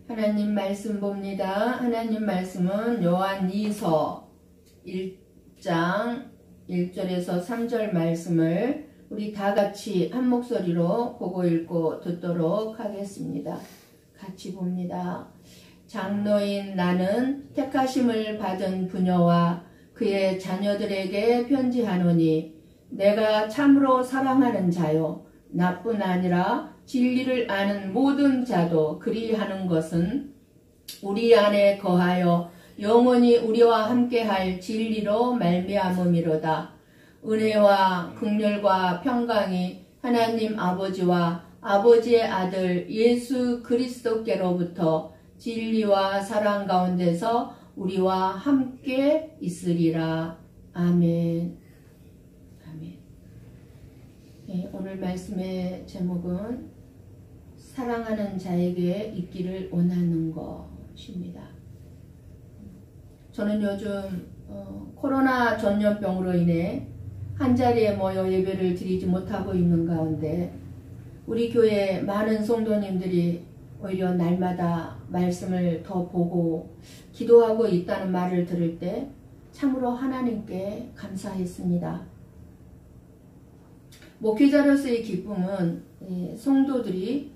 하나님 말씀 봅니다. 하나님 말씀은 요한 2서 1장 1절에서 3절 말씀을 우리 다 같이 한 목소리로 보고 읽고 듣도록 하겠습니다. 같이 봅니다. 장로인 나는 택하심을 받은 부녀와 그의 자녀들에게 편지하노니 내가 참으로 사랑하는 자요 나뿐 아니라 진리를 아는 모든 자도 그리하는 것은 우리 안에 거하여 영원히 우리와 함께할 진리로 말미암음이로다. 은혜와 긍휼과 평강이 하나님 아버지와 아버지의 아들 예수 그리스도께로부터 진리와 사랑 가운데서 우리와 함께 있으리라. 아멘. 아멘. 네, 오늘 말씀의 제목은 사랑하는 자에게 있기를 원하는 것입니다. 저는 요즘 코로나 전염병으로 인해 한자리에 모여 예배를 드리지 못하고 있는 가운데 우리 교회 많은 성도님들이 오히려 날마다 말씀을 더 보고 기도하고 있다는 말을 들을 때 참으로 하나님께 감사했습니다. 목회자로서의 기쁨은 성도들이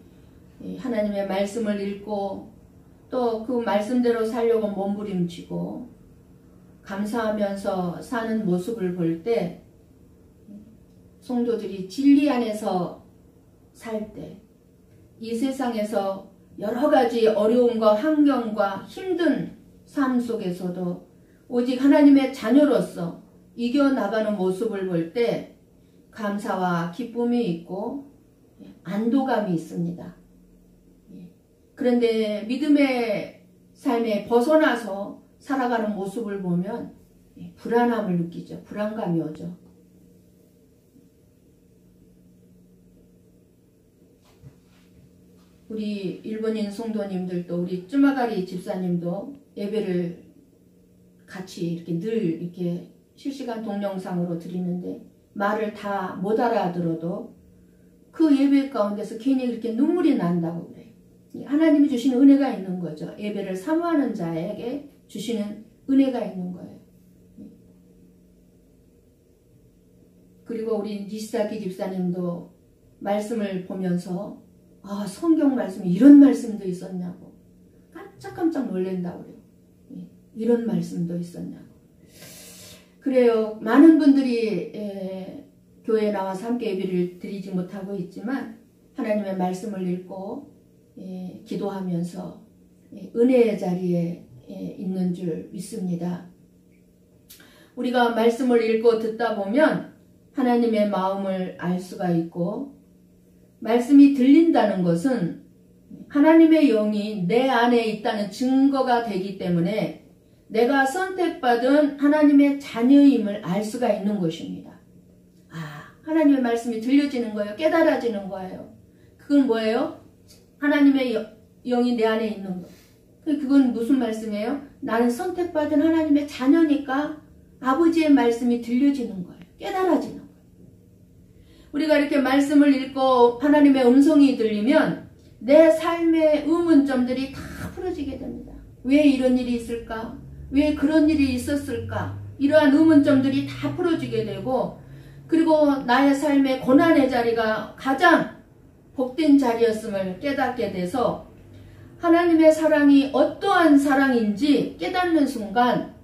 하나님의 말씀을 읽고 또 그 말씀대로 살려고 몸부림치고 감사하면서 사는 모습을 볼 때 성도들이 진리 안에서 살 때 이 세상에서 여러 가지 어려움과 환경과 힘든 삶 속에서도 오직 하나님의 자녀로서 이겨나가는 모습을 볼 때 감사와 기쁨이 있고 안도감이 있습니다. 그런데 믿음의 삶에 벗어나서 살아가는 모습을 보면 불안함을 느끼죠. 불안감이 오죠. 우리 일본인 성도님들도 우리 쯔마가리 집사님도 예배를 같이 이렇게 늘 이렇게 실시간 동영상으로 드리는데 말을 다 못 알아들어도 그 예배 가운데서 괜히 이렇게 눈물이 난다고 그래요. 하나님이 주시는 은혜가 있는 거죠. 예배를 사모하는 자에게 주시는 은혜가 있는 거예요. 그리고 우리 니시사키 집사님도 말씀을 보면서 아, 성경 말씀이 이런 말씀도 있었냐고 깜짝깜짝 놀란다고 그래요. 이런 말씀도 있었냐고. 그래요. 많은 분들이 교회에 나와서 함께 예배를 드리지 못하고 있지만 하나님의 말씀을 읽고 기도하면서 은혜의 자리에 있는 줄 믿습니다. 우리가 말씀을 읽고 듣다 보면 하나님의 마음을 알 수가 있고 말씀이 들린다는 것은 하나님의 영이 내 안에 있다는 증거가 되기 때문에 내가 선택받은 하나님의 자녀임을 알 수가 있는 것입니다. 아, 하나님의 말씀이 들려지는 거예요. 깨달아지는 거예요. 그건 뭐예요? 하나님의 영이 내 안에 있는 거. 그건 무슨 말씀이에요? 나는 선택받은 하나님의 자녀니까 아버지의 말씀이 들려지는 거예요. 깨달아지는 거예요. 우리가 이렇게 말씀을 읽고 하나님의 음성이 들리면 내 삶의 의문점들이 다 풀어지게 됩니다. 왜 이런 일이 있을까? 왜 그런 일이 있었을까? 이러한 의문점들이 다 풀어지게 되고 그리고 나의 삶의 고난의 자리가 가장 복된 자리였음을 깨닫게 돼서 하나님의 사랑이 어떠한 사랑인지 깨닫는 순간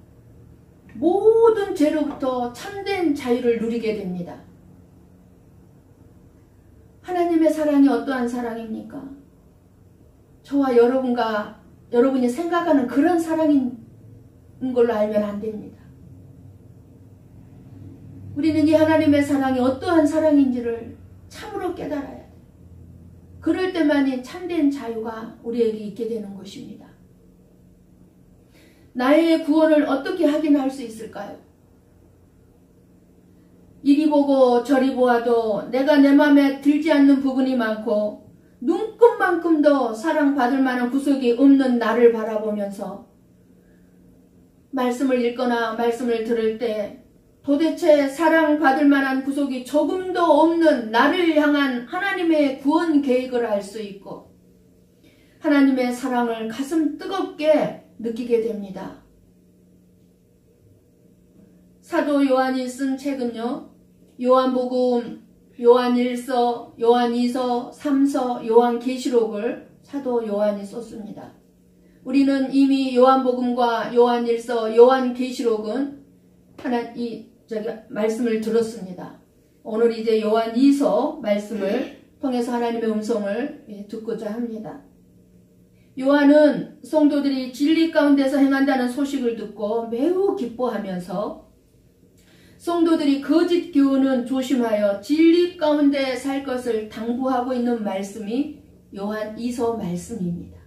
모든 죄로부터 참된 자유를 누리게 됩니다. 하나님의 사랑이 어떠한 사랑입니까? 저와 여러분이 생각하는 그런 사랑인 걸로 알면 안 됩니다. 우리는 이 하나님의 사랑이 어떠한 사랑인지를 참으로 깨달아야 돼요. 그럴 때만이 참된 자유가 우리에게 있게 되는 것입니다. 나의 구원을 어떻게 확인할 수 있을까요? 이리 보고 저리 보아도 내가 내 마음에 들지 않는 부분이 많고 눈끝만큼도 사랑받을 만한 구석이 없는 나를 바라보면서 말씀을 읽거나 말씀을 들을 때 도대체 사랑받을 만한 구석이 조금도 없는 나를 향한 하나님의 구원 계획을 알 수 있고 하나님의 사랑을 가슴 뜨겁게 느끼게 됩니다. 사도 요한이 쓴 책은요, 요한복음, 요한일서, 요한이서, 3서, 요한계시록을 사도 요한이 썼습니다. 우리는 이미 요한복음과 요한일서, 요한계시록은 말씀을 들었습니다. 오늘 이제 요한이서 말씀을 통해서 하나님의 음성을 듣고자 합니다. 요한은 성도들이 진리 가운데서 행한다는 소식을 듣고 매우 기뻐하면서 성도들이 거짓 교훈은 조심하여 진리 가운데 살 것을 당부하고 있는 말씀이 요한이서 말씀입니다.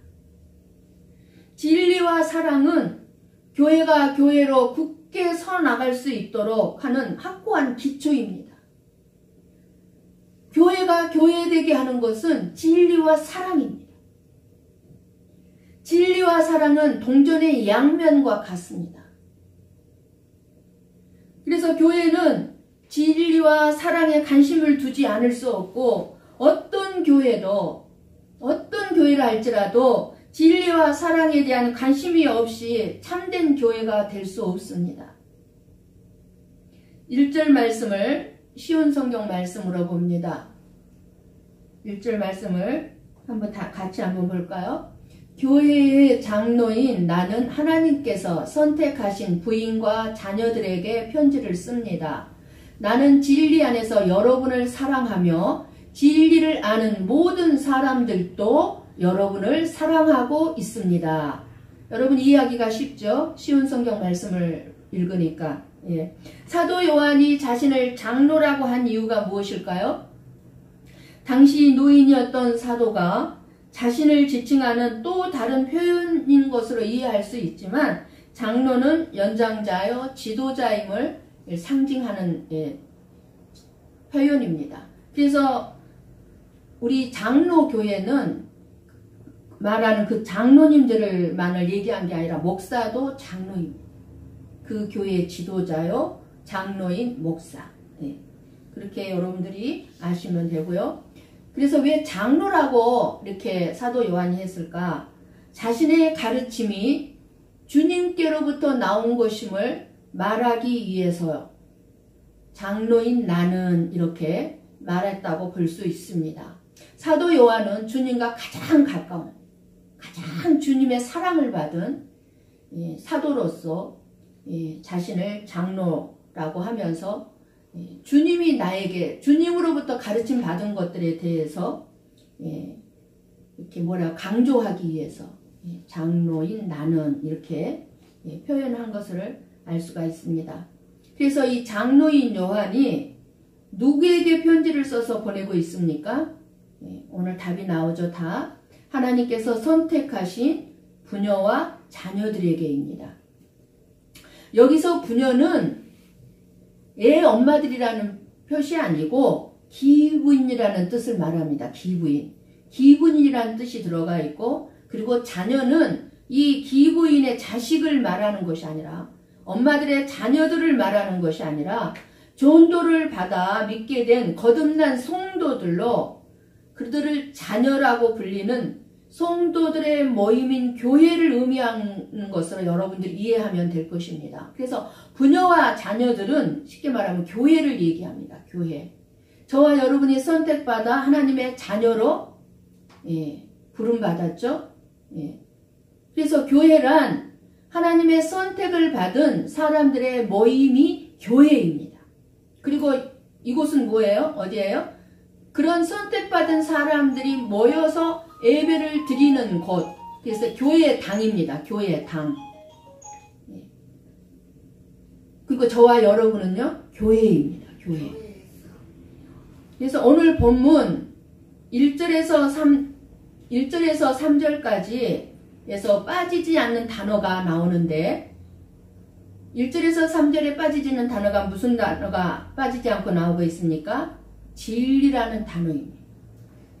진리와 사랑은 교회가 교회로 굳게 서 나갈 수 있도록 하는 확고한 기초입니다. 교회가 교회되게 하는 것은 진리와 사랑입니다. 진리와 사랑은 동전의 양면과 같습니다. 그래서 교회는 진리와 사랑에 관심을 두지 않을 수 없고 어떤 교회라 할지라도 진리와 사랑에 대한 관심이 없이 참된 교회가 될 수 없습니다. 1절 말씀을 쉬운 성경 말씀으로 봅니다. 1절 말씀을 같이 한번 볼까요? 교회의 장로인 나는 하나님께서 선택하신 부인과 자녀들에게 편지를 씁니다. 나는 진리 안에서 여러분을 사랑하며 진리를 아는 모든 사람들도 여러분을 사랑하고 있습니다. 여러분 이해하기가 쉽죠? 쉬운 성경 말씀을 읽으니까. 예. 사도 요한이 자신을 장로라고 한 이유가 무엇일까요? 당시 노인이었던 사도가 자신을 지칭하는 또 다른 표현인 것으로 이해할 수 있지만 장로는 연장자여 지도자임을 상징하는 표현입니다. 그래서 우리 장로교회는 말하는 그 장로님들만을 얘기한 게 아니라 목사도 장로입니다. 그 교회의 지도자요, 장로인 목사. 그렇게 여러분들이 아시면 되고요. 그래서 왜 장로라고 이렇게 사도 요한이 했을까? 자신의 가르침이 주님께로부터 나온 것임을 말하기 위해서요. 장로인 나는 이렇게 말했다고 볼 수 있습니다. 사도 요한은 주님과 가장 가까운, 가장 주님의 사랑을 받은 사도로서 자신을 장로라고 하면서 주님이 나에게 주님으로부터 가르침 받은 것들에 대해서 이렇게 강조하기 위해서 장로인 나는 이렇게 표현한 것을 알 수가 있습니다. 그래서 이 장로인 요한이 누구에게 편지를 써서 보내고 있습니까? 오늘 답이 나오죠. 다 하나님께서 선택하신 부녀와 자녀들에게입니다. 여기서 부녀는 애 엄마들이라는 표시 아니고 기부인이라는 뜻을 말합니다. 기부인이라는 뜻이 들어가 있고, 그리고 자녀는 이 기부인의 자식을 말하는 것이 아니라 엄마들의 자녀들을 말하는 것이 아니라 전도를 받아 믿게 된 거듭난 성도들로 그들을 자녀라고 불리는 성도들의 모임인 교회를 의미하는 것으로 여러분들이 이해하면 될 것입니다. 그래서 부녀와 자녀들은 쉽게 말하면 교회를 얘기합니다. 교회. 저와 여러분이 선택받아 하나님의 자녀로 부름받았죠. 그래서 교회란 하나님의 선택을 받은 사람들의 모임이 교회입니다. 그리고 이곳은 뭐예요? 어디예요? 그런 선택받은 사람들이 모여서 예배를 드리는 곳. 그래서 교회의 당입니다. 교회의 당. 그리고 저와 여러분은요, 교회입니다. 교회. 그래서 오늘 본문 1절에서 3절까지에서 빠지지 않는 단어가 나오는데 1절에서 3절에 빠지지 않는 단어가 무슨 단어가 빠지지 않고 나오고 있습니까? 진리라는 단어입니다.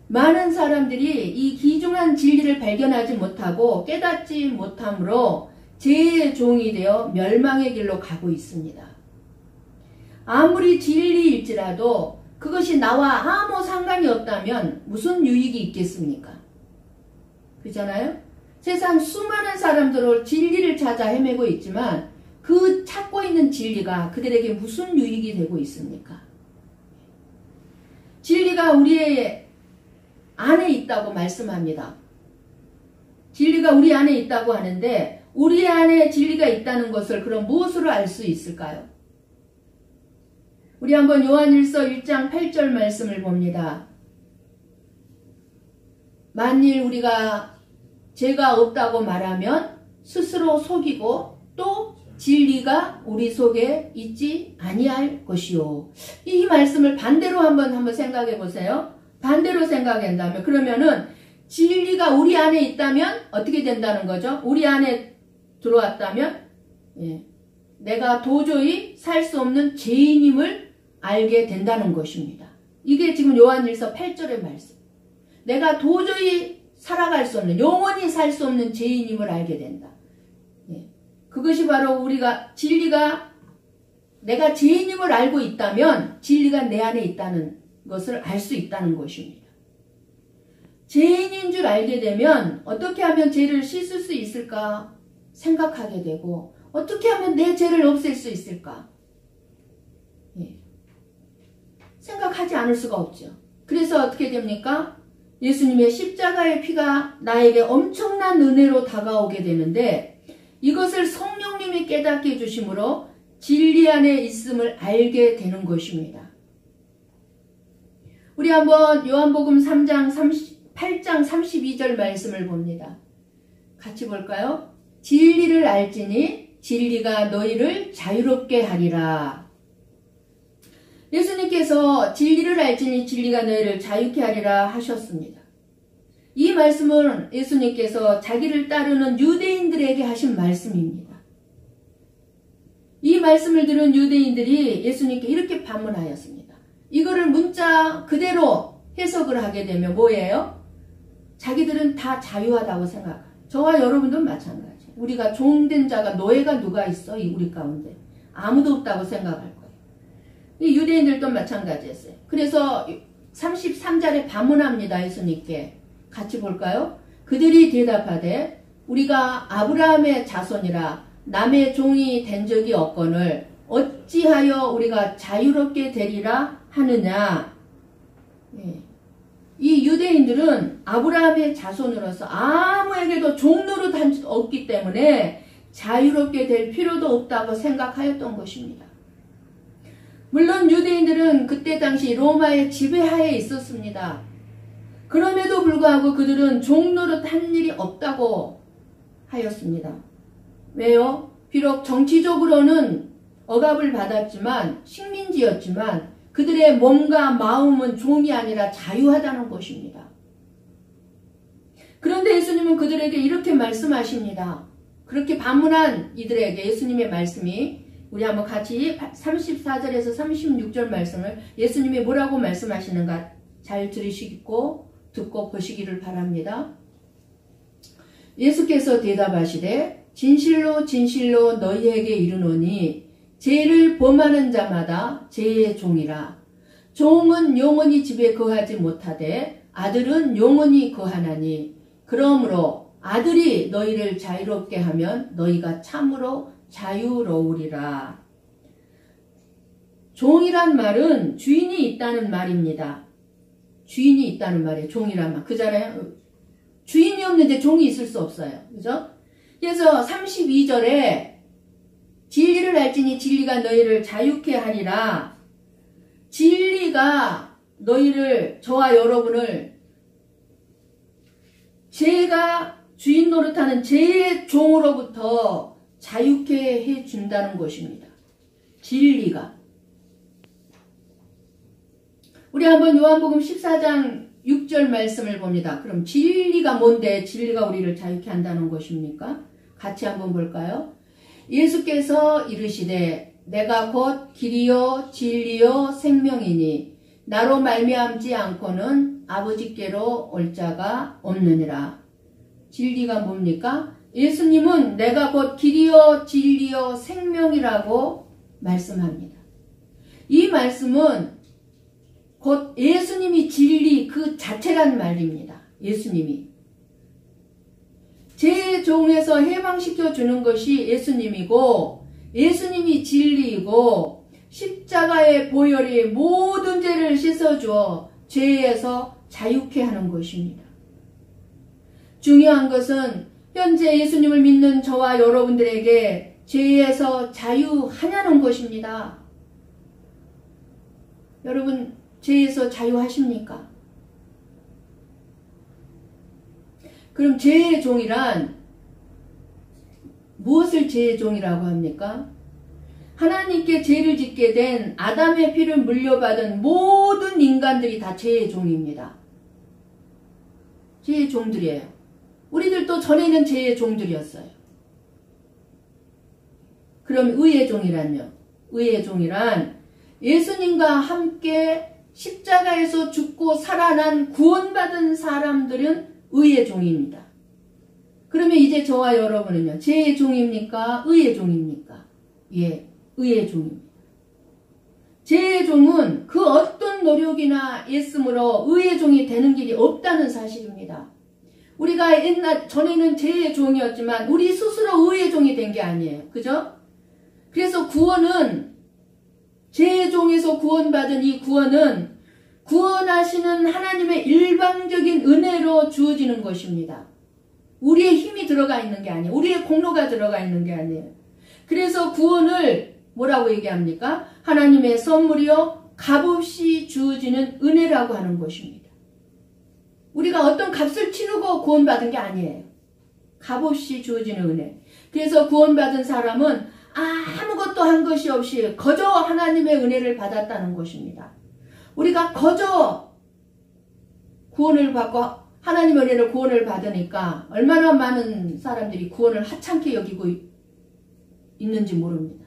많은 사람들이 이 귀중한 진리를 발견하지 못하고 깨닫지 못함으로 죄의 종이 되어 멸망의 길로 가고 있습니다. 아무리 진리일지라도 그것이 나와 아무 상관이 없다면 무슨 유익이 있겠습니까? 그잖아요? 세상 수많은 사람들을 진리를 찾아 헤매고 있지만 그 찾고 있는 진리가 그들에게 무슨 유익이 되고 있습니까? 진리가 우리의 안에 있다고 말씀합니다. 진리가 우리 안에 있다고 하는데 우리 안에 진리가 있다는 것을 그럼 무엇으로 알 수 있을까요? 우리 한번 요한일서 1장 8절 말씀을 봅니다. 만일 우리가 죄가 없다고 말하면 스스로 속이고 또 진리가 우리 속에 있지 아니할 것이요. 이 말씀을 반대로 한번 생각해 보세요. 반대로 생각한다면 그러면은 진리가 우리 안에 있다면 어떻게 된다는 거죠? 우리 안에 들어왔다면 내가 도저히 살 수 없는 죄인임을 알게 된다는 것입니다. 이게 지금 요한일서 8절의 말씀. 내가 도저히 살아갈 수 없는, 영원히 살 수 없는 죄인임을 알게 된다. 그것이 바로 우리가 진리가 내가 죄인임을 알고 있다면 진리가 내 안에 있다는 것을 알 수 있다는 것입니다. 죄인인 줄 알게 되면 어떻게 하면 죄를 씻을 수 있을까 생각하게 되고 어떻게 하면 내 죄를 없앨 수 있을까 생각하지 않을 수가 없죠. 그래서 어떻게 됩니까? 예수님의 십자가의 피가 나에게 엄청난 은혜로 다가오게 되는데 이것을 성령님이 깨닫게 해주심으로 진리 안에 있음을 알게 되는 것입니다. 우리 한번 요한복음 8장 32절 말씀을 봅니다. 같이 볼까요? 진리를 알지니 진리가 너희를 자유롭게 하리라. 예수님께서 진리를 알지니 진리가 너희를 자유케 하리라 하셨습니다. 이 말씀은 예수님께서 자기를 따르는 유대인들에게 하신 말씀입니다. 이 말씀을 들은 유대인들이 예수님께 이렇게 반문하였습니다. 이거를 문자 그대로 해석을 하게 되면 뭐예요? 자기들은 다 자유하다고 생각해요. 저와 여러분도 마찬가지. 우리가 종된 자가 노예가 누가 있어? 우리 가운데. 아무도 없다고 생각할 거예요. 이 유대인들도 마찬가지였어요. 그래서 33절에 반문합니다. 예수님께. 같이 볼까요? 그들이 대답하되 우리가 아브라함의 자손이라 남의 종이 된 적이 없거늘 어찌하여 우리가 자유롭게 되리라 하느냐. 이 유대인들은 아브라함의 자손으로서 아무에게도 종노릇 한 적 없기 때문에 자유롭게 될 필요도 없다고 생각하였던 것입니다. 물론 유대인들은 그때 당시 로마의 지배하에 있었습니다. 그럼에도 불구하고 그들은 종노릇 한 일이 없다고 하였습니다. 왜요? 비록 정치적으로는 억압을 받았지만 식민지였지만 그들의 몸과 마음은 종이 아니라 자유하다는 것입니다. 그런데 예수님은 그들에게 이렇게 말씀하십니다. 그렇게 반문한 이들에게 예수님의 말씀이 우리 한번 같이 34절에서 36절 말씀을 예수님이 뭐라고 말씀하시는가 잘 들으시고 듣고 보시기를 바랍니다. 예수께서 대답하시되 진실로 진실로 너희에게 이르노니 죄를 범하는 자마다 죄의 종이라. 종은 영원히 집에 거하지 못하되 아들은 영원히 거하나니 그러므로 아들이 너희를 자유롭게 하면 너희가 참으로 자유로우리라. 종이란 말은 주인이 있다는 말입니다. 주인이 있다는 말이에요. 종이란 말. 그잖아요. 주인이 없는데 종이 있을 수 없어요. 그죠? 그래서 32절에 진리를 알지니 진리가 너희를 자유케 하리라. 진리가 너희를, 저와 여러분을 죄가 주인 노릇하는 죄의 종으로부터 자유케 해준다는 것입니다. 진리가. 우리 한번 요한복음 14장 6절 말씀을 봅니다. 그럼 진리가 뭔데 진리가 우리를 자유케 한다는 것입니까? 같이 한번 볼까요? 예수께서 이르시되 내가 곧 길이요 진리요 생명이니 나로 말미암지 않고는 아버지께로 올 자가 없느니라. 진리가 뭡니까? 예수님은 내가 곧 길이요 진리요 생명이라고 말씀합니다. 이 말씀은 곧 예수님이 진리 그 자체란 말입니다. 예수님이. 죄의 종에서 해방시켜 주는 것이 예수님이고 예수님이 진리이고 십자가의 보혈이 모든 죄를 씻어주어 죄에서 자유케 하는 것입니다. 중요한 것은 현재 예수님을 믿는 저와 여러분들에게 죄에서 자유하냐는 것입니다. 여러분 죄에서 자유하십니까? 그럼 죄의 종이란 무엇을 죄의 종이라고 합니까? 하나님께 죄를 짓게 된 아담의 피를 물려받은 모든 인간들이 다 죄의 종입니다. 죄의 종들이에요. 우리들도 전에는 죄의 종들이었어요. 그럼 의의 종이란요? 의의 종이란 예수님과 함께 십자가에서 죽고 살아난 구원받은 사람들은 의의 종입니다. 그러면 이제 저와 여러분은요, 죄의 종입니까? 의의 종입니까? 예, 의의 종입니다. 죄의 종은 그 어떤 노력이나 애씀으로 의의 종이 되는 길이 없다는 사실입니다. 우리가 전에는 죄의 종이었지만 우리 스스로 의의 종이 된 게 아니에요. 그죠? 그래서 구원은 죄의 종에서 구원받은 이 구원은 구원하시는 하나님의 일방적인 은혜로 주어지는 것입니다. 우리의 힘이 들어가 있는 게 아니에요. 우리의 공로가 들어가 있는 게 아니에요. 그래서 구원을 뭐라고 얘기합니까? 하나님의 선물이요 값없이 주어지는 은혜라고 하는 것입니다. 우리가 어떤 값을 치르고 구원받은 게 아니에요. 값없이 주어지는 은혜. 그래서 구원받은 사람은 아무것도 한 것이 없이 거저 하나님의 은혜를 받았다는 것입니다. 우리가 거저 구원을 받고 하나님의 은혜로 구원을 받으니까 얼마나 많은 사람들이 구원을 하찮게 여기고 있는지 모릅니다.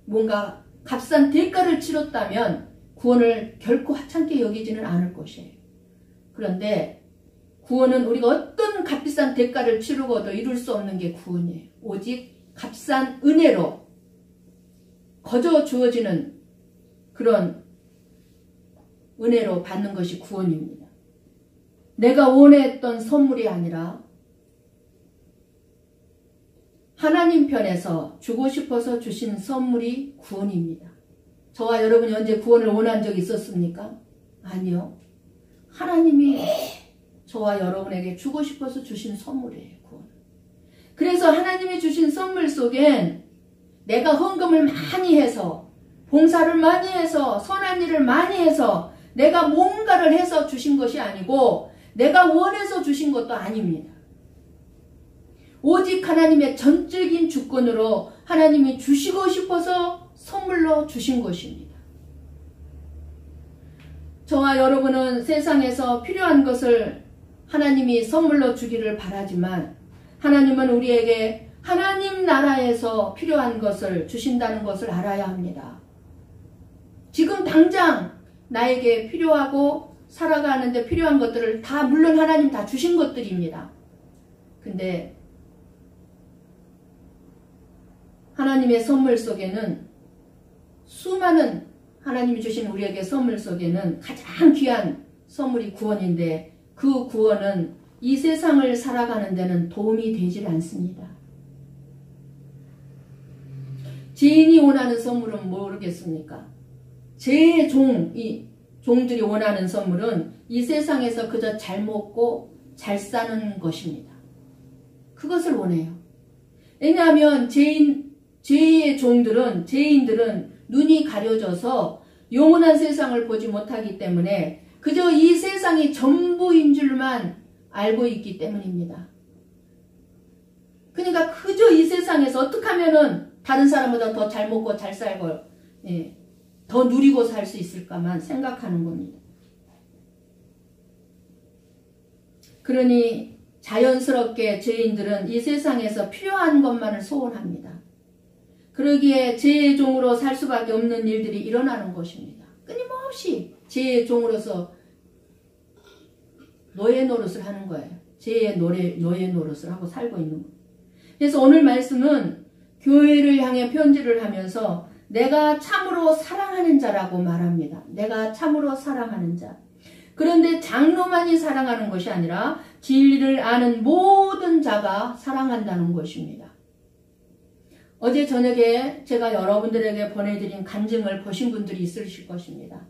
뭔가 값싼 대가를 치렀다면 구원을 결코 하찮게 여기지는 않을 것이에요. 그런데 구원은 우리가 어떤 값비싼 대가를 치르고도 이룰 수 없는 게 구원이에요. 오직 값싼 은혜로 거저 주어지는 그런 은혜로 받는 것이 구원입니다. 내가 원했던 선물이 아니라 하나님 편에서 주고 싶어서 주신 선물이 구원입니다. 저와 여러분이 언제 구원을 원한 적이 있었습니까? 아니요. 하나님이 저와 여러분에게 주고 싶어서 주신 선물이에요. 구원. 그래서 하나님이 주신 선물 속엔 내가 헌금을 많이 해서 봉사를 많이 해서 선한 일을 많이 해서 내가 뭔가를 해서 주신 것이 아니고 내가 원해서 주신 것도 아닙니다. 오직 하나님의 전적인 주권으로 하나님이 주시고 싶어서 선물로 주신 것입니다. 저와 여러분은 세상에서 필요한 것을 하나님이 선물로 주기를 바라지만 하나님은 우리에게 하나님 나라에서 필요한 것을 주신다는 것을 알아야 합니다. 지금 당장 나에게 필요하고 살아가는데 필요한 것들을 다 물론 하나님 다 주신 것들입니다. 근데 하나님의 선물 속에는 수많은 하나님이 주신 우리에게 선물 속에는 가장 귀한 선물이 구원인데 그 구원은 이 세상을 살아가는 데는 도움이 되질 않습니다. 죄인이 원하는 선물은 모르겠습니까? 죄의 종들이 원하는 선물은 이 세상에서 그저 잘 먹고 잘 사는 것입니다. 그것을 원해요. 왜냐하면 죄의 죄인들은 눈이 가려져서 영원한 세상을 보지 못하기 때문에 그저 이 세상이 전부인 줄만 알고 있기 때문입니다. 그러니까 그저 이 세상에서 어떻게 하면은 다른 사람보다 더 잘 먹고 잘 살고 더 누리고 살 수 있을까만 생각하는 겁니다. 그러니 자연스럽게 죄인들은 이 세상에서 필요한 것만을 소원합니다. 그러기에 죄의 종으로 살 수밖에 없는 일들이 일어나는 것입니다. 끊임없이 죄의 종으로서 노예 노릇을 하는 거예요. 죄의 노예 노릇을 하고 살고 있는 거예요. 그래서 오늘 말씀은 교회를 향해 편지를 하면서 내가 참으로 사랑하는 자라고 말합니다. 내가 참으로 사랑하는 자. 그런데 장로만이 사랑하는 것이 아니라 진리를 아는 모든 자가 사랑한다는 것입니다. 어제 저녁에 제가 여러분들에게 보내드린 간증을 보신 분들이 있으실 것입니다.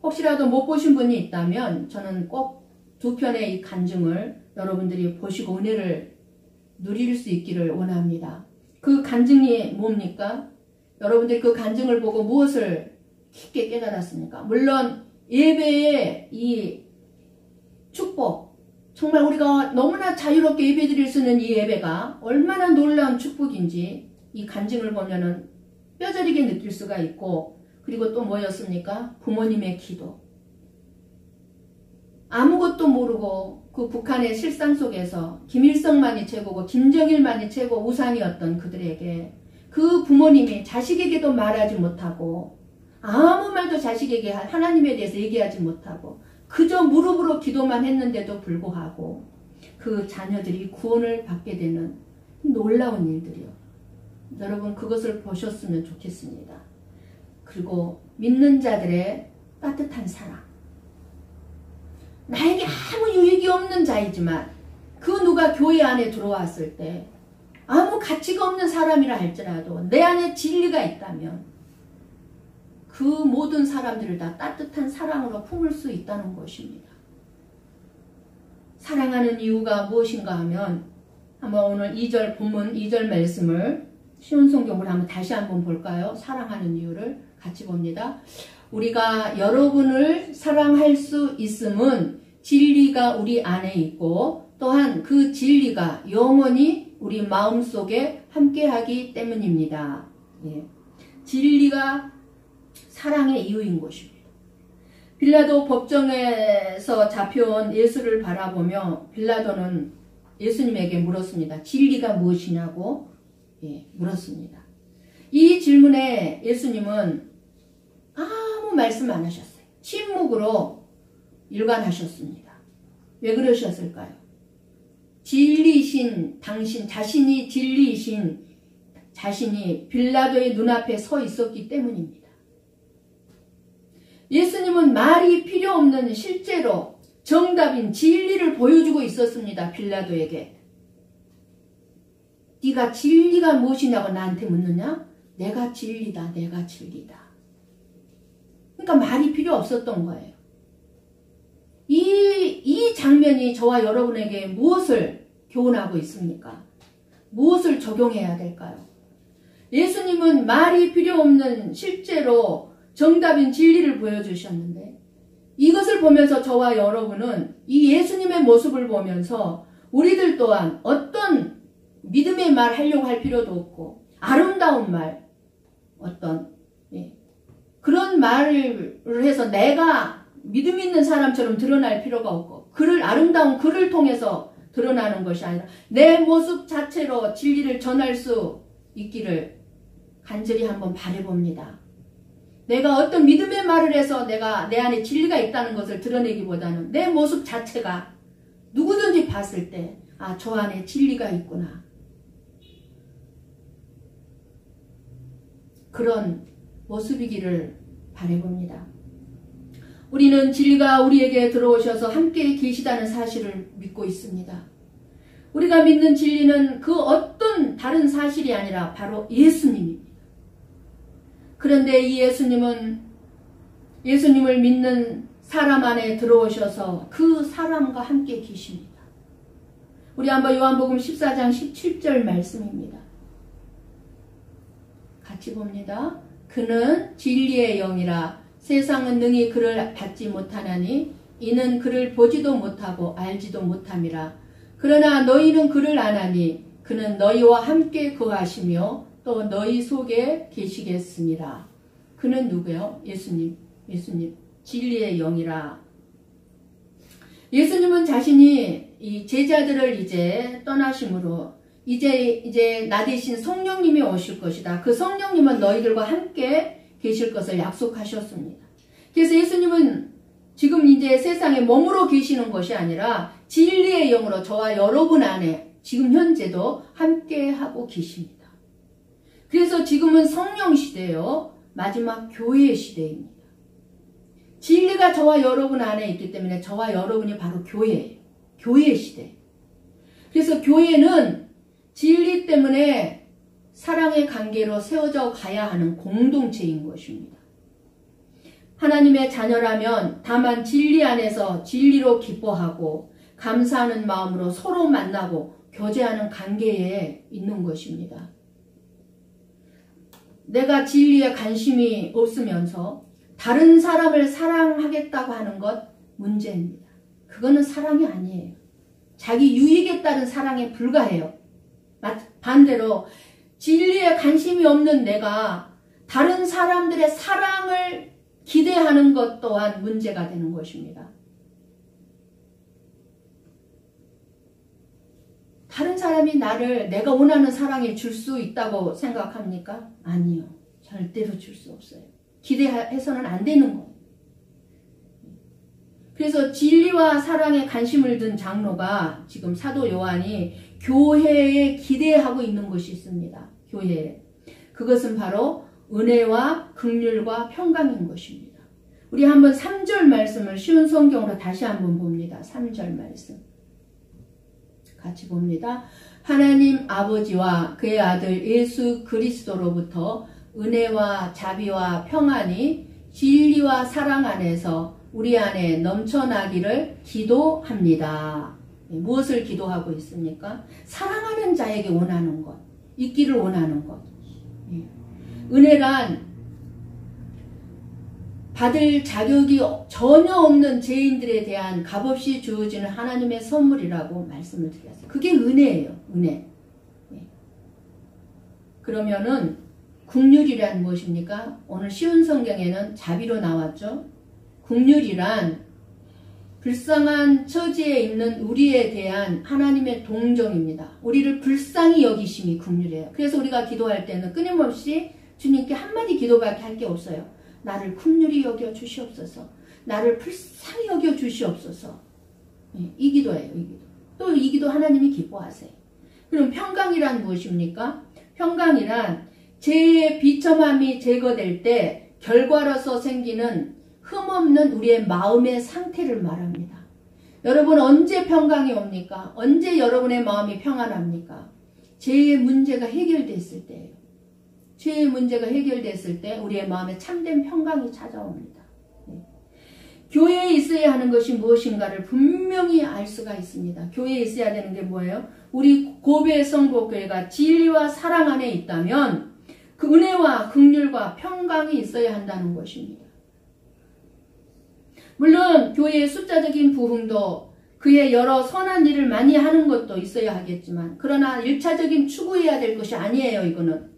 혹시라도 못 보신 분이 있다면 저는 꼭 두 편의 이 간증을 여러분들이 보시고 은혜를 누릴 수 있기를 원합니다. 그 간증이 뭡니까? 여러분들이 그 간증을 보고 무엇을 깊게 깨달았습니까? 물론 예배의 이 축복, 정말 우리가 너무나 자유롭게 예배드릴 수 있는 이 예배가 얼마나 놀라운 축복인지 이 간증을 보면은 뼈저리게 느낄 수가 있고, 그리고 또 뭐였습니까? 부모님의 기도. 아무것도 모르고 그 북한의 실상 속에서 김일성만이 최고고 김정일만이 최고 우상이었던 그들에게 그 부모님이 자식에게도 말하지 못하고 아무 말도 자식에게 하나님에 대해서 얘기하지 못하고 그저 무릎으로 기도만 했는데도 불구하고 그 자녀들이 구원을 받게 되는 놀라운 일들이요. 여러분 그것을 보셨으면 좋겠습니다. 그리고 믿는 자들의 따뜻한 사랑. 나에게 아무 유익이 없는 자이지만 그 누가 교회 안에 들어왔을 때 아무 가치가 없는 사람이라 할지라도 내 안에 진리가 있다면 그 모든 사람들을 다 따뜻한 사랑으로 품을 수 있다는 것입니다. 사랑하는 이유가 무엇인가 하면 한번 오늘 2절 본문 2절 말씀을 쉬운 성경으로 한번 다시 한번 볼까요? 사랑하는 이유를 같이 봅니다. 우리가 여러분을 사랑할 수 있음은 진리가 우리 안에 있고 또한 그 진리가 영원히 우리 마음속에 함께하기 때문입니다. 예. 진리가 사랑의 이유인 것입니다. 빌라도 법정에서 잡혀온 예수를 바라보며 빌라도는 예수님에게 물었습니다. 진리가 무엇이냐고 물었습니다. 이 질문에 예수님은 아무 말씀 안 하셨어요. 침묵으로 일관하셨습니다. 왜 그러셨을까요? 진리이신 당신, 자신이 진리이신 자신이 빌라도의 눈앞에 서 있었기 때문입니다. 예수님은 말이 필요 없는 실제로 정답인 진리를 보여주고 있었습니다. 빌라도에게. 네가 진리가 무엇이냐고 나한테 묻느냐? 내가 진리다. 내가 진리다. 그러니까 말이 필요 없었던 거예요. 이 장면이 저와 여러분에게 무엇을 교훈하고 있습니까? 무엇을 적용해야 될까요? 예수님은 말이 필요 없는 실제로 정답인 진리를 보여주셨는데 이것을 보면서 저와 여러분은 이 예수님의 모습을 보면서 우리들 또한 어떤 믿음의 말 하려고 할 필요도 없고 아름다운 말 그런 말을 해서 내가 믿음 있는 사람처럼 드러날 필요가 없고 아름다운 글을 통해서 드러나는 것이 아니라 내 모습 자체로 진리를 전할 수 있기를 간절히 한번 바라봅니다. 내가 어떤 믿음의 말을 해서 내가 내 안에 진리가 있다는 것을 드러내기보다는 내 모습 자체가 누구든지 봤을 때 아, 저 안에 진리가 있구나. 그런 모습이기를 바라봅니다. 우리는 진리가 우리에게 들어오셔서 함께 계시다는 사실을 믿고 있습니다. 우리가 믿는 진리는 그 어떤 다른 사실이 아니라 바로 예수님입니다. 그런데 이 예수님을 믿는 사람 안에 들어오셔서 그 사람과 함께 계십니다. 우리 한번 요한복음 14장 17절 말씀입니다. 같이 봅니다. 그는 진리의 영이라 세상은 능히 그를 받지 못하나니 이는 그를 보지도 못하고 알지도 못함이라. 그러나 너희는 그를 아나니 그는 너희와 함께 거하시며 또 너희 속에 계시겠습니다. 그는 누구요? 예수님. 진리의 영이라. 예수님은 자신이 이 제자들을 이제 떠나심으로 이제 나 대신 성령님이 오실 것이다. 그 성령님은 너희들과 함께 계실 것을 약속하셨습니다. 그래서 예수님은 지금 이제 세상에 머무러 계시는 것이 아니라 진리의 영으로 저와 여러분 안에 지금 현재도 함께 하고 계십니다. 그래서 지금은 성령 시대요. 마지막 교회의 시대입니다. 진리가 저와 여러분 안에 있기 때문에 저와 여러분이 바로 교회예요. 교회의 시대. 그래서 교회는 진리 때문에 사랑의 관계로 세워져 가야 하는 공동체인 것입니다. 하나님의 자녀라면 다만 진리 안에서 진리로 기뻐하고 감사하는 마음으로 서로 만나고 교제하는 관계에 있는 것입니다. 내가 진리에 관심이 없으면서 다른 사람을 사랑하겠다고 하는 것 문제입니다. 그거는 사랑이 아니에요. 자기 유익에 따른 사랑에 불과해요. 반대로 진리에 관심이 없는 내가 다른 사람들의 사랑을 기대하는 것 또한 문제가 되는 것입니다. 다른 사람이 나를 내가 원하는 사랑을 줄 수 있다고 생각합니까? 아니요. 절대로 줄 수 없어요. 기대해서는 안 되는 거예요. 그래서 진리와 사랑에 관심을 둔 장로가 지금 사도 요한이 교회에 기대하고 있는 것이 있습니다. 교회에. 그것은 바로 은혜와 긍휼과 평강인 것입니다. 우리 한번 3절 말씀을 쉬운 성경으로 다시 한번 봅니다. 3절 말씀. 같이 봅니다. 하나님 아버지와 그의 아들 예수 그리스도로부터 은혜와 자비와 평안이 진리와 사랑 안에서 우리 안에 넘쳐나기를 기도합니다. 무엇을 기도하고 있습니까? 사랑하는 자에게 원하는 것, 있기를 원하는 것. 은혜란 받을 자격이 전혀 없는 죄인들에 대한 값없이 주어지는 하나님의 선물이라고 말씀을 드렸어요. 그게 은혜예요. 은혜. 그러면은 긍휼이란 무엇입니까? 오늘 쉬운 성경에는 자비로 나왔죠. 긍휼이란 불쌍한 처지에 있는 우리에 대한 하나님의 동정입니다. 우리를 불쌍히 여기심이 긍휼이에요. 그래서 우리가 기도할 때는 끊임없이 주님께 한마디 기도밖에 할 게 없어요. 나를 긍휼히 여겨 주시옵소서. 나를 불쌍히 여겨 주시옵소서. 이 기도예요. 이 기도. 또 이 기도 하나님이 기뻐하세요. 그럼 평강이란 무엇입니까? 평강이란 죄의 비참함이 제거될 때 결과로서 생기는 흠없는 우리의 마음의 상태를 말합니다. 여러분 언제 평강이 옵니까? 언제 여러분의 마음이 평안합니까? 죄의 문제가 해결됐을 때예요. 죄의 문제가 해결됐을 때 우리의 마음에 참된 평강이 찾아옵니다. 교회에 있어야 하는 것이 무엇인가를 분명히 알 수가 있습니다. 교회에 있어야 되는 게 뭐예요? 우리 고베 성도교회가 진리와 사랑 안에 있다면 그 은혜와 긍휼과 평강이 있어야 한다는 것입니다. 물론 교회의 숫자적인 부흥도 그의 여러 선한 일을 많이 하는 것도 있어야 하겠지만 그러나 1차적인 추구해야 될 것이 아니에요. 이거는.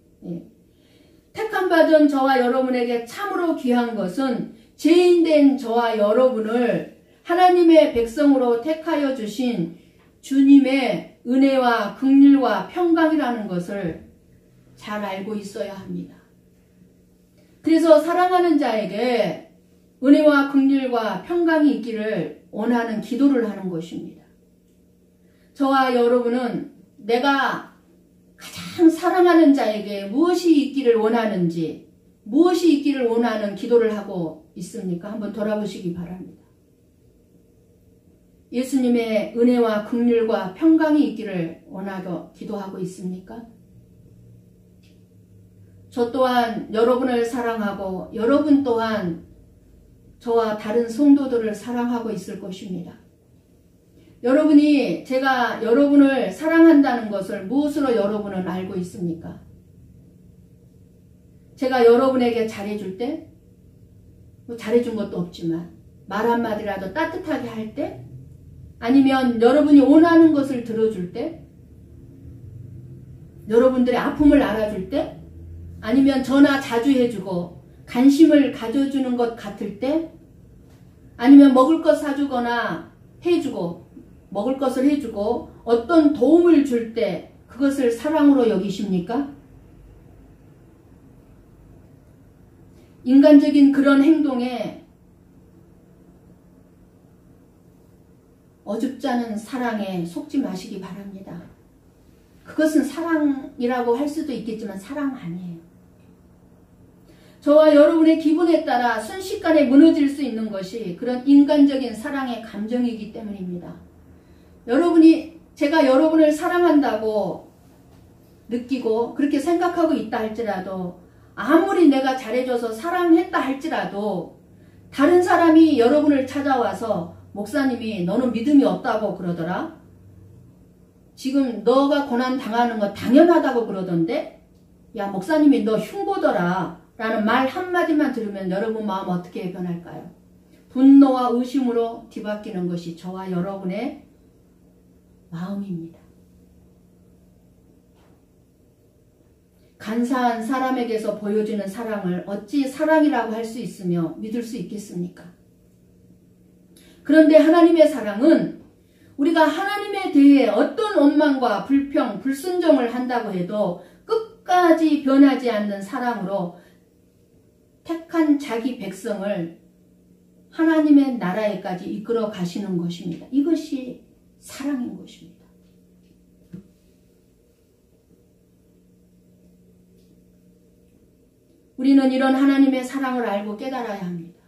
택함받은 저와 여러분에게 참으로 귀한 것은 죄인된 저와 여러분을 하나님의 백성으로 택하여 주신 주님의 은혜와 긍휼과 평강이라는 것을 잘 알고 있어야 합니다. 그래서 사랑하는 자에게 은혜와 긍휼과 평강이 있기를 원하는 기도를 하는 것입니다. 저와 여러분은 내가 가장 사랑하는 자에게 무엇이 있기를 원하는지, 무엇이 있기를 원하는 기도를 하고 있습니까? 한번 돌아보시기 바랍니다. 예수님의 은혜와 긍휼과 평강이 있기를 원하고 기도하고 있습니까? 저 또한 여러분을 사랑하고 여러분 또한 저와 다른 성도들을 사랑하고 있을 것입니다. 여러분이 제가 여러분을 사랑한다는 것을 무엇으로 여러분은 알고 있습니까? 제가 여러분에게 잘해줄 때, 뭐 잘해준 것도 없지만 말 한마디라도 따뜻하게 할 때, 아니면 여러분이 원하는 것을 들어줄 때, 여러분들의 아픔을 알아줄 때, 아니면 전화 자주 해주고 관심을 가져주는 것 같을 때, 아니면 먹을 것 사주거나 해주고 먹을 것을 해주고 어떤 도움을 줄 때 그것을 사랑으로 여기십니까? 인간적인 그런 행동에 어줍지 않은 사랑에 속지 마시기 바랍니다. 그것은 사랑이라고 할 수도 있겠지만 사랑 아니에요. 저와 여러분의 기분에 따라 순식간에 무너질 수 있는 것이 그런 인간적인 사랑의 감정이기 때문입니다. 여러분이 제가 여러분을 사랑한다고 느끼고 그렇게 생각하고 있다 할지라도, 아무리 내가 잘해줘서 사랑했다 할지라도 다른 사람이 여러분을 찾아와서 목사님이 너는 믿음이 없다고 그러더라, 지금 너가 고난 당하는 거 당연하다고 그러던데, 야 목사님이 너 흉보더라 라는 말 한마디만 들으면 여러분 마음 어떻게 변할까요? 분노와 의심으로 뒤바뀌는 것이 저와 여러분의 마음입니다. 간사한 사람에게서 보여주는 사랑을 어찌 사랑이라고 할 수 있으며 믿을 수 있겠습니까? 그런데 하나님의 사랑은 우리가 하나님에 대해 어떤 원망과 불평, 불순종을 한다고 해도 끝까지 변하지 않는 사랑으로 택한 자기 백성을 하나님의 나라에까지 이끌어 가시는 것입니다. 이것이 사랑인 것입니다. 우리는 이런 하나님의 사랑을 알고 깨달아야 합니다.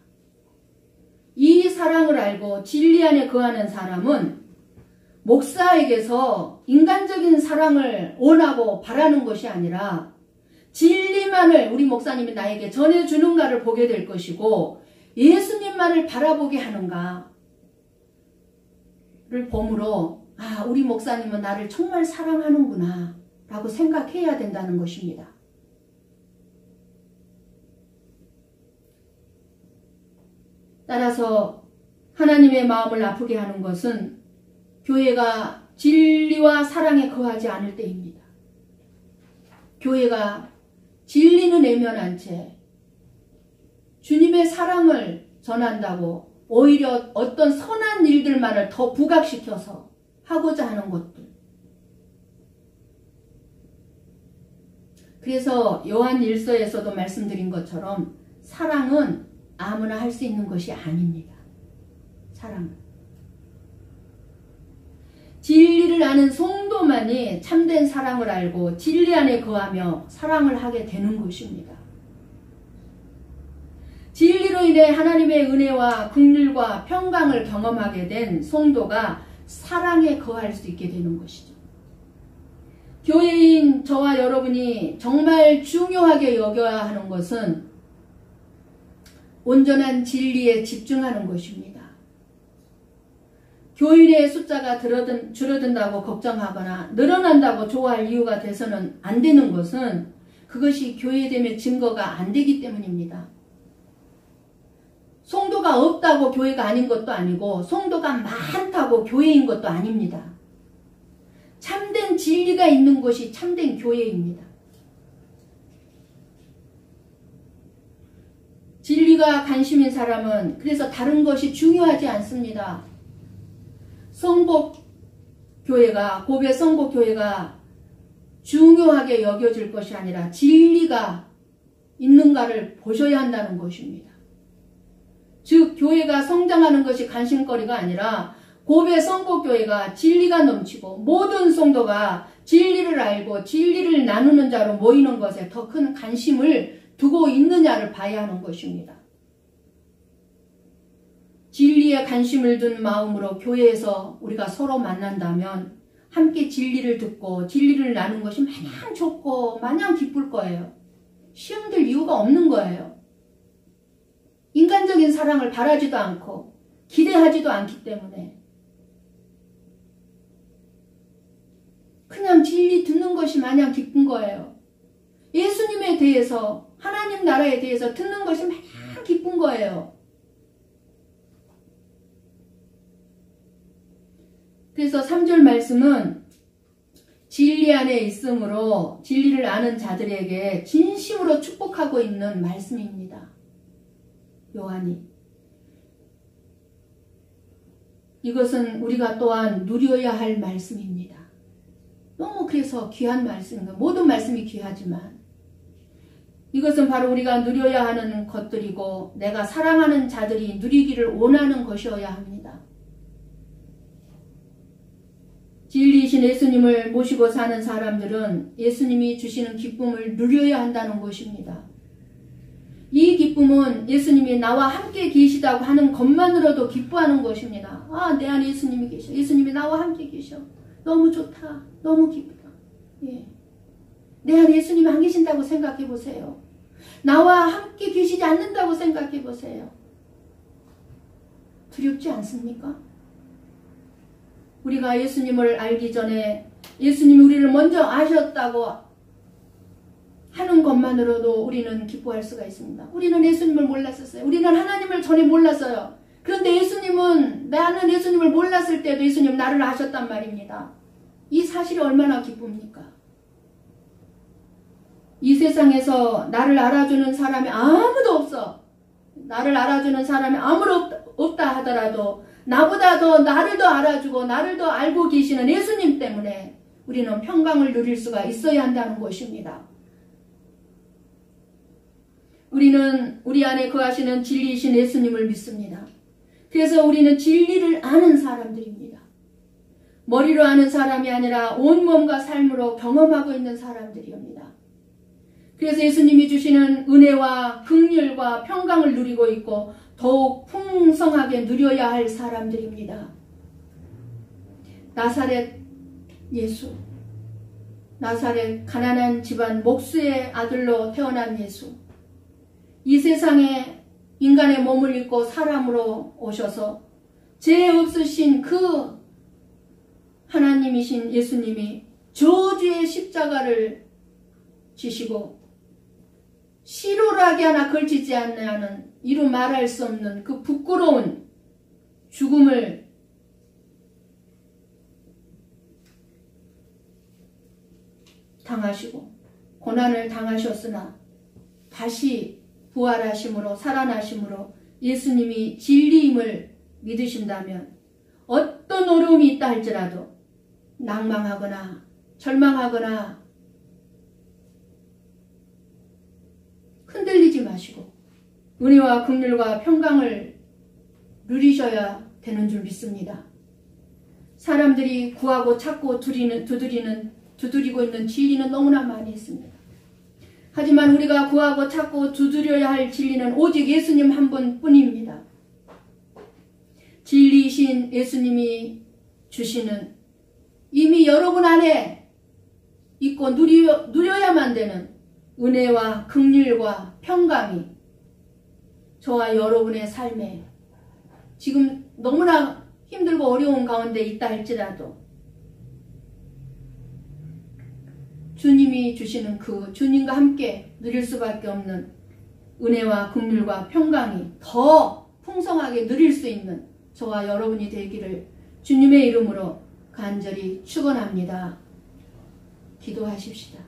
이 사랑을 알고 진리 안에 거하는 사람은 목사에게서 인간적인 사랑을 원하고 바라는 것이 아니라 진리만을 우리 목사님이 나에게 전해주는가를 보게 될 것이고, 예수님만을 바라보게 하는가를 보므로 아, 우리 목사님은 나를 정말 사랑하는구나 라고 생각해야 된다는 것입니다. 따라서 하나님의 마음을 아프게 하는 것은 교회가 진리와 사랑에 거하지 않을 때입니다. 교회가 진리는 외면한 채 주님의 사랑을 전한다고 오히려 어떤 선한 일들만을 더 부각시켜서 하고자 하는 것들. 그래서 요한 1서에서도 말씀드린 것처럼 사랑은 아무나 할 수 있는 것이 아닙니다. 사랑은. 진리를 아는 성도만이 참된 사랑을 알고 진리 안에 거하며 사랑을 하게 되는 것입니다. 진리로 인해 하나님의 은혜와 긍휼과 평강을 경험하게 된 성도가 사랑에 거할 수 있게 되는 것이죠. 교회인 저와 여러분이 정말 중요하게 여겨야 하는 것은 온전한 진리에 집중하는 것입니다. 교인의 숫자가 줄어든다고 걱정하거나 늘어난다고 좋아할 이유가 돼서는 안 되는 것은 그것이 교회됨의 증거가 안 되기 때문입니다. 성도가 없다고 교회가 아닌 것도 아니고 성도가 많다고 교회인 것도 아닙니다. 참된 진리가 있는 것이 참된 교회입니다. 진리가 관심인 사람은 그래서 다른 것이 중요하지 않습니다. 성복교회가, 고배 성복교회가 중요하게 여겨질 것이 아니라 진리가 있는가를 보셔야 한다는 것입니다. 즉 교회가 성장하는 것이 관심거리가 아니라 고배 성복교회가 진리가 넘치고 모든 성도가 진리를 알고 진리를 나누는 자로 모이는 것에 더 큰 관심을 두고 있느냐를 봐야 하는 것입니다. 진리에 관심을 둔 마음으로 교회에서 우리가 서로 만난다면 함께 진리를 듣고 진리를 나누는 것이 마냥 좋고 마냥 기쁠 거예요. 시험 들 이유가 없는 거예요. 인간적인 사랑을 바라지도 않고 기대하지도 않기 때문에 그냥 진리 듣는 것이 마냥 기쁜 거예요. 예수님에 대해서, 하나님 나라에 대해서 듣는 것이 마냥 기쁜 거예요. 그래서 3절 말씀은 진리 안에 있으므로 진리를 아는 자들에게 진심으로 축복하고 있는 말씀입니다. 요한이. 이것은 우리가 또한 누려야 할 말씀입니다. 너무 그래서 귀한 말씀입니다. 모든 말씀이 귀하지만 이것은 바로 우리가 누려야 하는 것들이고 내가 사랑하는 자들이 누리기를 원하는 것이어야 합니다. 진리이신 예수님을 모시고 사는 사람들은 예수님이 주시는 기쁨을 누려야 한다는 것입니다. 이 기쁨은 예수님이 나와 함께 계시다고 하는 것만으로도 기뻐하는 것입니다. 아, 내 안에 예수님이 계셔. 예수님이 나와 함께 계셔. 너무 좋다. 너무 기쁘다. 예. 내 안에 예수님이 안 계신다고 생각해 보세요. 나와 함께 계시지 않는다고 생각해 보세요. 두렵지 않습니까? 우리가 예수님을 알기 전에 예수님이 우리를 먼저 아셨다고 하는 것만으로도 우리는 기뻐할 수가 있습니다. 우리는 예수님을 몰랐었어요. 우리는 하나님을 전에 몰랐어요. 그런데 예수님은, 나는 예수님을 몰랐을 때도 예수님 나를 아셨단 말입니다. 이 사실이 얼마나 기쁩니까? 이 세상에서 나를 알아주는 사람이 아무도 없어. 나를 알아주는 사람이 아무도 없다 하더라도 나보다 더 나를 더 알아주고 나를 더 알고 계시는 예수님 때문에 우리는 평강을 누릴 수가 있어야 한다는 것입니다. 우리는 우리 안에 거하시는 진리이신 예수님을 믿습니다. 그래서 우리는 진리를 아는 사람들입니다. 머리로 아는 사람이 아니라 온몸과 삶으로 경험하고 있는 사람들입니다. 그래서 예수님이 주시는 은혜와 긍휼과 평강을 누리고 있고 더욱 풍성하게 누려야 할 사람들입니다. 나사렛 예수, 나사렛 가난한 집안 목수의 아들로 태어난 예수, 이 세상에 인간의 몸을 입고 사람으로 오셔서 죄 없으신 그 하나님이신 예수님이 저주의 십자가를 지시고 시로라기 하나 걸치지 않는 이루 말할 수 없는 그 부끄러운 죽음을 당하시고 고난을 당하셨으나 다시 부활하심으로 살아나심으로 예수님이 진리임을 믿으신다면 어떤 어려움이 있다 할지라도 낭망하거나 절망하거나 흔들리지 마시고 은혜와 긍휼과 평강을 누리셔야 되는 줄 믿습니다. 사람들이 구하고 찾고 두드리고 있는 진리는 너무나 많이 있습니다. 하지만 우리가 구하고 찾고 두드려야 할 진리는 오직 예수님 한 분뿐입니다. 진리이신 예수님이 주시는 이미 여러분 안에 있고 누려야만 되는 은혜와 긍휼과 평강이 저와 여러분의 삶에 지금 너무나 힘들고 어려운 가운데 있다 할지라도 주님이 주시는 그 주님과 함께 누릴 수밖에 없는 은혜와 긍휼과 평강이 더 풍성하게 누릴 수 있는 저와 여러분이 되기를 주님의 이름으로 간절히 축원합니다. 기도하십시다.